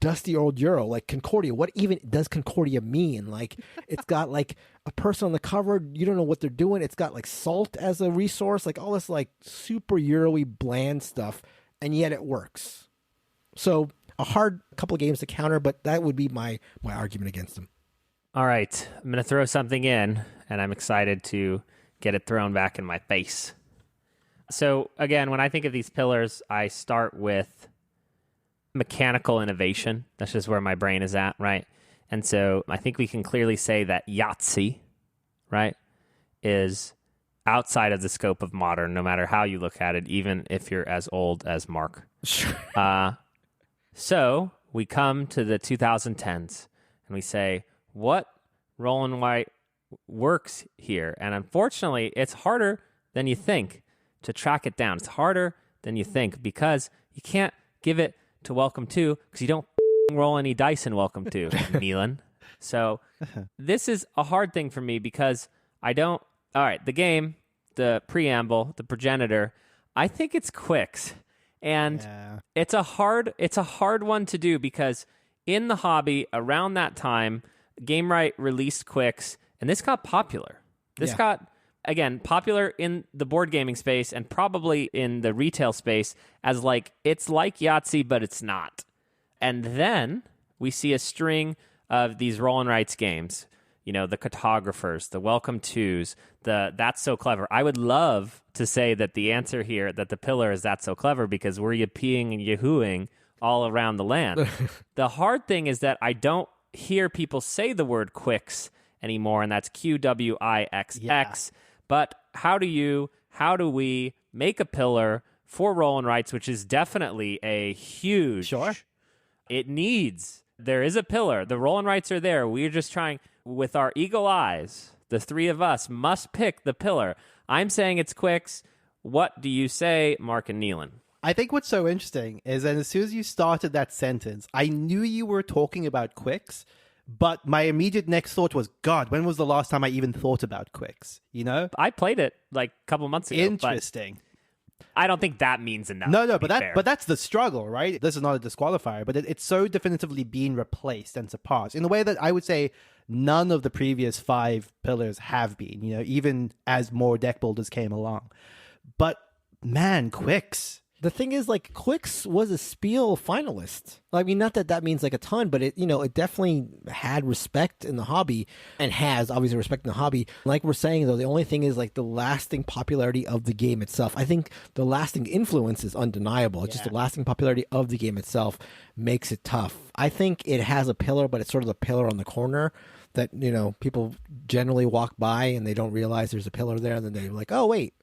dusty old Euro, like Concordia. What even does Concordia mean? Like it's got like a person on the cover, you don't know what they're doing. It's got like salt as a resource, like all this like super Euro-y bland stuff, and yet it works. So a hard couple of games to counter, but that would be my argument against them. All right, I'm going to throw something in, and I'm excited to get it thrown back in my face. So again, when I think of these pillars, I start with mechanical innovation. That's just where my brain is at, right? And so I think we can clearly say that Yahtzee, right, is outside of the scope of modern, no matter how you look at it, even if you're as old as Mark. So we come to the 2010s and we say, what roll and white works here? And unfortunately, it's harder than you think to track it down. It's harder than you think because you can't give it to Welcome To because you don't roll any dice in Welcome To, Neelan. So this is a hard thing for me because I don't... All right, the game, the preamble, the progenitor, I think it's Qwixx. And it's a hard one to do because in the hobby around that time, GameRight released Qwixx, and this got popular. This got, again, popular in the board gaming space and probably in the retail space as like, it's like Yahtzee, but it's not. And then we see a string of these roll and writes games. You know, the cartographers, the Welcome Twos, the That's So Clever. I would love to say that the answer here, that the pillar is That's So Clever because we're yippee-ing and yahooing all around the land. The hard thing is that I don't hear people say the word Qwixx anymore, and that's Qwixx. Yeah. But how do we make a pillar for roll and writes, which is definitely a huge... Sure. There is a pillar. The roll and writes are there. We're just trying... With our eagle eyes, the three of us must pick the pillar. I'm saying it's Qwixx. What do you say, Mark and Neelan? I think what's so interesting is that as soon as you started that sentence, I knew you were talking about Qwixx, but my immediate next thought was, God, when was the last time I even thought about Qwixx? You know? I played it like a couple months ago. Interesting. I don't think that means enough. No, but that's the struggle, right? This is not a disqualifier, but it's so definitively being replaced and surpassed in a way that I would say none of the previous 5 pillars have been, even as more deck builders came along. But man, Qwixx. The thing is, like, Qwixx was a Spiel finalist. I mean, not that means like a ton, but it definitely had respect in the hobby and has obviously respect in the hobby. Like we're saying, though, the only thing is like the lasting popularity of the game itself. I think the lasting influence is undeniable. It's just the lasting popularity of the game itself makes it tough. I think it has a pillar, but it's sort of the pillar on the corner that, people generally walk by and they don't realize there's a pillar there. And then they're like, oh, wait.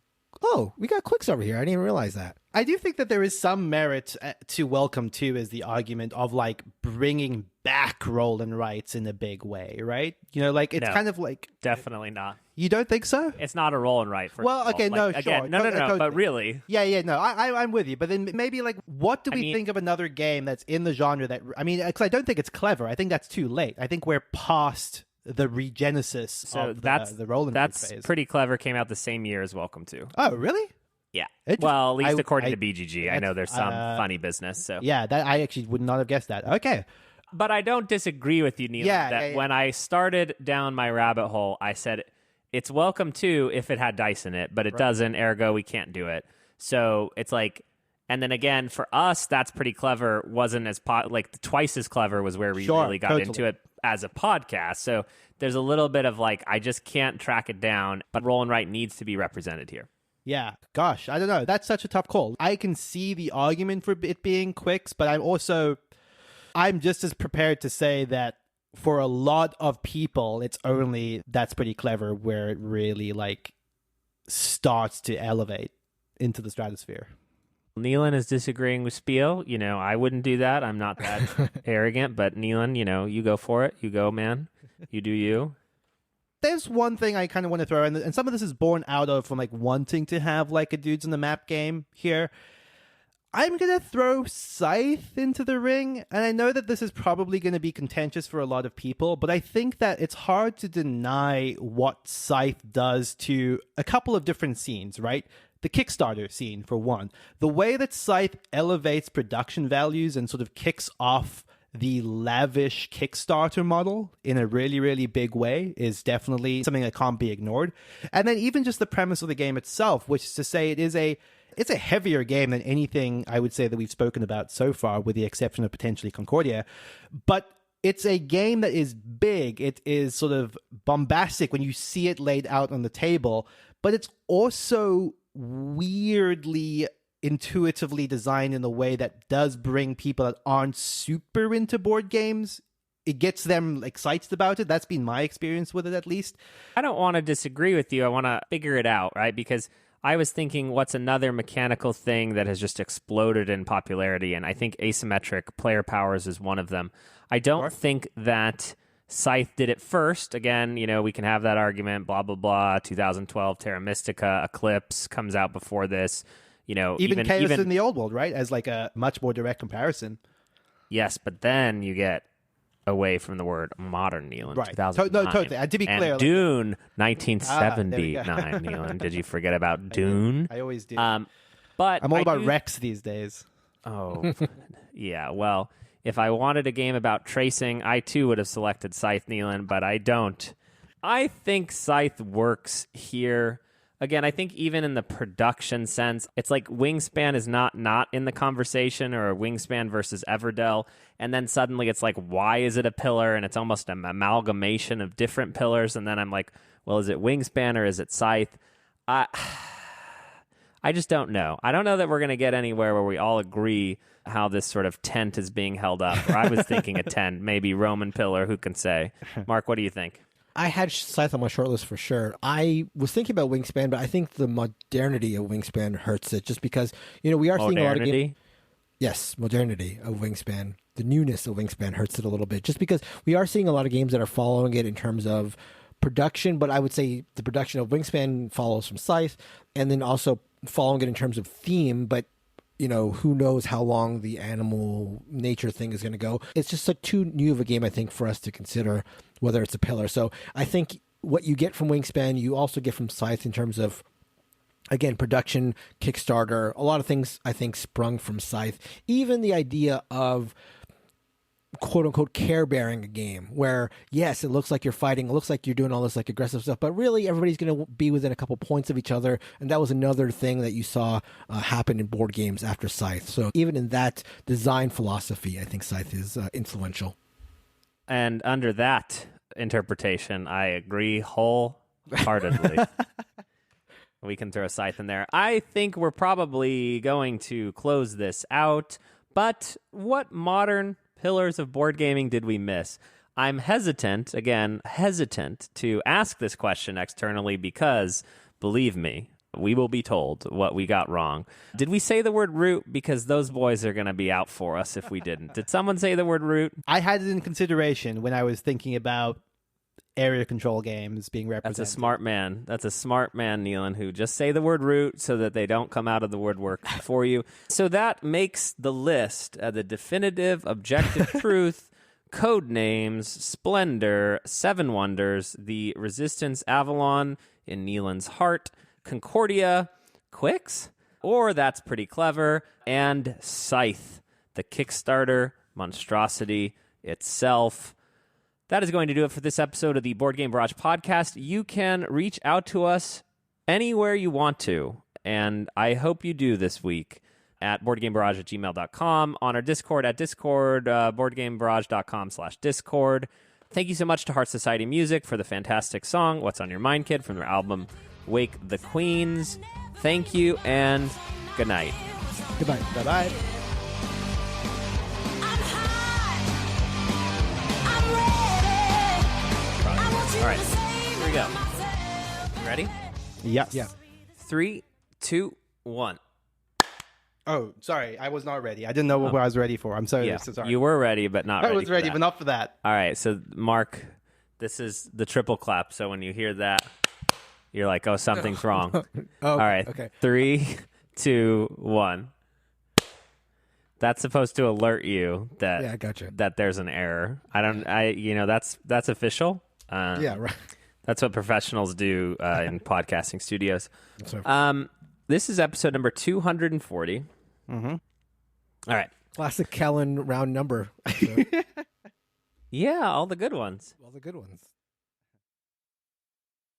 Oh, we got Qwixx over here. I didn't even realize that. I do think that there is some merit to Welcome To as the argument of like bringing back roll and writes in a big way, right? It's kind of like definitely not. You don't think so? It's not a roll and write. Well, okay, no, sure. Again, no, but really, yeah, no, I'm with you. But then maybe like, what do we think of another game that's in the genre that because I don't think it's clever. I think that's too late. I think we're past the regenesis of the roll and write phase. That's pretty clever. Came out the same year as Welcome To. Oh, really? Yeah. Well, at least according to BGG. I know there's some funny business. So yeah, that I actually would not have guessed that. Okay. But I don't disagree with you, Neil. When I started down my rabbit hole, I said it's Welcome To if it had dice in it, but it doesn't. Ergo, we can't do it. So it's like, and then again, for us, that's pretty clever. Wasn't as twice as clever was where we really got into it as a podcast. So there's a little bit of like, I just can't track it down, but roll and write needs to be represented here. Yeah, gosh, I don't know. That's such a tough call. I can see the argument for it being Qwixx, but I'm just as prepared to say that for a lot of people, it's only That's Pretty Clever where it really like starts to elevate into the stratosphere. Neelan is disagreeing with Spiel. I wouldn't do that. I'm not that arrogant, but Neelan, you go for it. You go, man. You do you. There's one thing I kind of want to throw in, and some of this is born out of from like wanting to have like a Dudes in the Map game here. I'm going to throw Scythe into the ring, and I know that this is probably going to be contentious for a lot of people, but I think that it's hard to deny what Scythe does to a couple of different scenes, right? The Kickstarter scene, for one. The way that Scythe elevates production values and sort of kicks off the lavish Kickstarter model in a really, really big way is definitely something that can't be ignored. And then even just the premise of the game itself, which is to say it's a heavier game than anything I would say that we've spoken about so far, with the exception of potentially Concordia. But it's a game that is big. It is sort of bombastic when you see it laid out on the table, but it's also weirdly intuitively designed in a way that does bring people that aren't super into board games. It gets them excited about it. That's been my experience with it, at least. I don't want to disagree with you. I want to figure it out, right? Because I was thinking, what's another mechanical thing that has just exploded in popularity? And I think asymmetric player powers is one of them. I don't think that Scythe did it first. Again, we can have that argument, blah, blah, blah. 2012 Terra Mystica, Eclipse comes out before this. Even Chaos in the Old World, right? As like a much more direct comparison. Yes, but then you get away from the word modern, Neelan. Right. 2009. Totally. And to be clear, Dune, 1979, Neelan. Did you forget about Dune? I always do. But I'm all about Rex these days. Oh, yeah. Well, if I wanted a game about tracing, I too would have selected Scythe, Neelan, but I don't. I think Scythe works here. Again, I think even in the production sense, it's like Wingspan is not in the conversation, or Wingspan versus Everdell, and then suddenly it's like, why is it a pillar? And it's almost an amalgamation of different pillars, and then I'm like, well, is it Wingspan or is it Scythe? I just don't know. I don't know that we're going to get anywhere where we all agree how this sort of tent is being held up. Or I was thinking a tent, maybe Roman pillar, who can say? Mark, what do you think? I had Scythe on my shortlist for sure. I was thinking about Wingspan, but I think the modernity of Wingspan hurts it, just because, we are seeing a lot of games. Yes, modernity of Wingspan. The newness of Wingspan hurts it a little bit, just because we are seeing a lot of games that are following it in terms of production, but I would say the production of Wingspan follows from Scythe, and then also following it in terms of theme, but who knows how long the animal nature thing is going to go. It's just like too new of a game, I think, for us to consider whether it's a pillar. So I think what you get from Wingspan, you also get from Scythe in terms of Again, production, Kickstarter, a lot of things I think sprung from Scythe. Even the idea of quote unquote care bearing a game where, yes, it looks like you're fighting, it looks like you're doing all this like aggressive stuff, but really everybody's going to be within a couple points of each other. And that was another thing that you saw happen in board games after Scythe. So even in that design philosophy, I think Scythe is influential. And under that interpretation, I agree wholeheartedly. We can throw Scythe in there. I think we're probably going to close this out, but what modern pillars of board gaming did we miss? I'm hesitant to ask this question externally because, believe me, we will be told what we got wrong. Did we say the word root? Because those boys are going to be out for us if we didn't. Did someone say the word root? I had it in consideration when I was thinking about area control games being represented. That's a smart man. That's a smart man, Neelan, who just say the word root so that they don't come out of the woodwork for you. So that makes the list the definitive, objective truth, Codenames, Splendor, Seven Wonders, the Resistance Avalon in Neelan's heart, Concordia, Qwixx, or That's Pretty Clever, and Scythe, the Kickstarter monstrosity itself. That is going to do it for this episode of the Board Game Barrage podcast. You can reach out to us anywhere you want to, and I hope you do this week at boardgamebarrage@gmail.com, on our Discord at Discord, boardgamebarrage.com/Discord. Thank you so much to Heart Society Music for the fantastic song, What's on Your Mind, Kid, from their album Wake the Queens. Thank you, and good night. Goodbye. Bye-bye. All right, here we go. You ready? Yes. Yeah. 3, 2, 1. Oh, sorry. I was not ready. I didn't know what I was ready for. I'm sorry. Yeah, So sorry. you were ready, but not I ready. was ready, but not for that. All right, so Mark, this is the triple clap. So when you hear that, you're like, oh, something's wrong. All right, okay. 3, 2, 1. That's supposed to alert you that Yeah, I gotcha. that there's an error. That's official. Yeah, right. That's what professionals do in podcasting studios. So, This is episode number 240. Mm-hmm. All right. classic Kellen round number. So, Yeah, all the good ones. all the good ones.